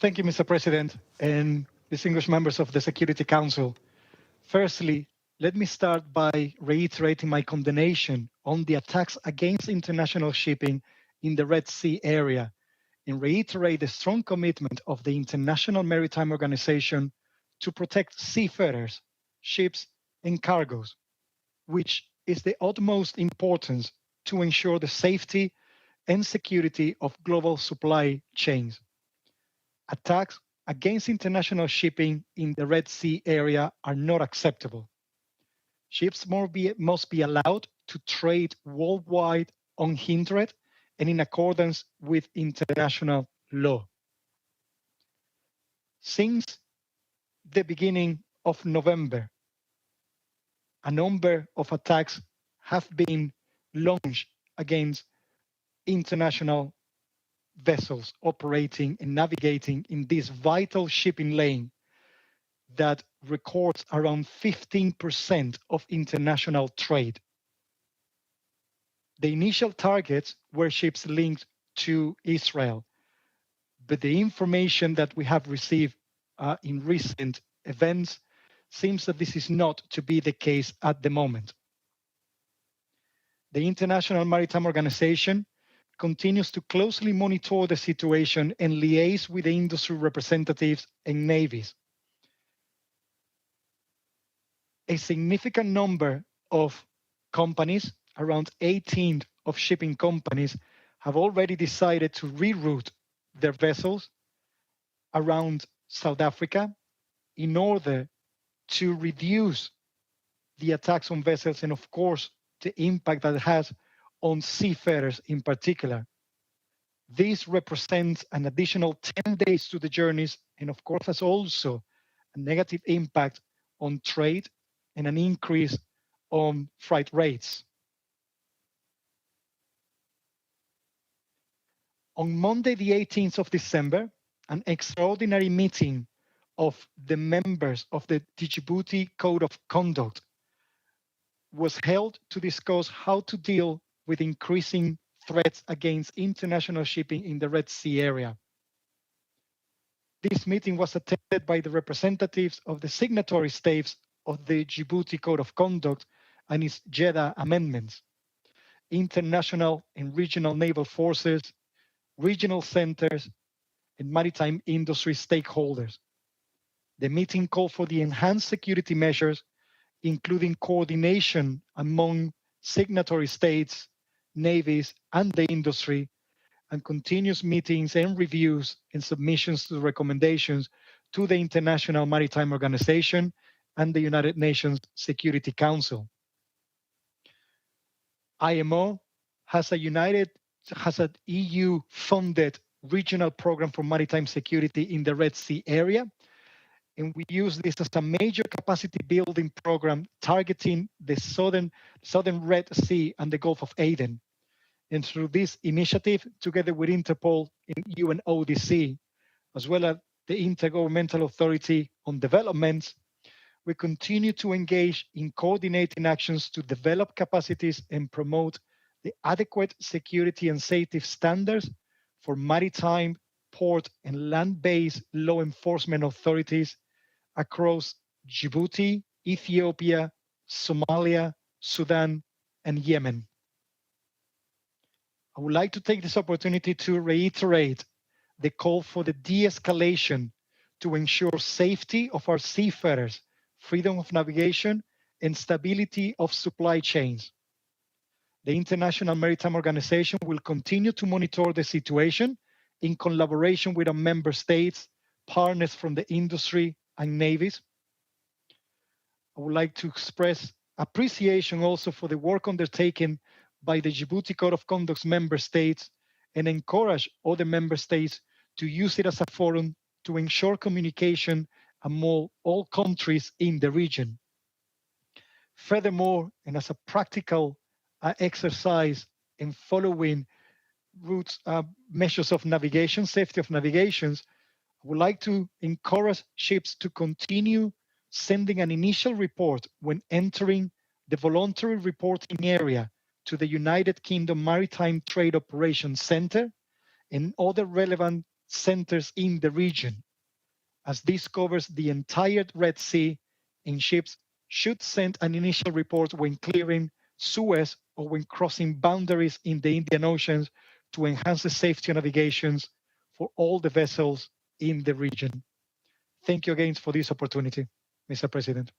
Thank you, Mr. President, and distinguished members of the Security Council. Firstly, let me start by reiterating my condemnation on the attacks against international shipping in the Red Sea area and reiterate the strong commitment of the International Maritime Organization to protect seafarers, ships, and cargoes, which is the utmost importance to ensure the safety and security of global supply chains. Attacks against international shipping in the Red Sea area are not acceptable. Ships must be allowed to trade worldwide unhindered and in accordance with international law. Since the beginning of November, a number of attacks have been launched against international vessels operating and navigating in this vital shipping lane that records around 15% of international trade. The initial targets were ships linked to Israel, but the information that we have received in recent events seems that this is not to be the case at the moment. The International Maritime Organization continues to closely monitor the situation and liaise with the industry representatives and navies. A significant number of companies, around 18 of shipping companies, have already decided to reroute their vessels around South Africa in order to reduce the attacks on vessels and, of course, the impact that it has on seafarers in particular. This represents an additional 10 days to the journeys and, of course, has also a negative impact on trade and an increase on freight rates. On Monday, the 18th of December, an extraordinary meeting of the members of the Djibouti Code of Conduct was held to discuss how to deal with increasing threats against international shipping in the Red Sea area. This meeting was attended by the representatives of the signatory states of the Djibouti Code of Conduct and its Jeddah amendments, international and regional naval forces, regional centers, and maritime industry stakeholders. The meeting called for the enhanced security measures, including coordination among signatory states, navies, and the industry, and continuous meetings and reviews and submissions to the recommendations to the International Maritime Organization and the United Nations Security Council. IMO has an EU-funded regional program for maritime security in the Red Sea area, and we use this as a major capacity building program targeting the southern Red Sea and the Gulf of Aden. And through this initiative, together with Interpol and UNODC, as well as the Intergovernmental Authority on Development, we continue to engage in coordinating actions to develop capacities and promote the adequate security and safety standards for maritime, port, and land-based law enforcement authorities across Djibouti, Ethiopia, Somalia, Sudan, and Yemen. I would like to take this opportunity to reiterate the call for the de-escalation to ensure safety of our seafarers, freedom of navigation, and stability of supply chains. The International Maritime Organization will continue to monitor the situation in collaboration with our member states, partners from the industry, and navies. I would like to express appreciation also for the work undertaken by the Djibouti Code of Conduct's member states and encourage other member states to use it as a forum to ensure communication among all countries in the region. Furthermore, and as a practical exercise in following routes, measures of navigation, safety of navigations, I would like to encourage ships to continue sending an initial report when entering the voluntary reporting area to the United Kingdom Maritime Trade Operations Center and other relevant centers in the region, as this covers the entire Red Sea, and ships should send an initial report when clearing Suez or when crossing boundaries in the Indian Ocean to enhance the safety of navigations for all the vessels in the region. Thank you again for this opportunity, Mr. President.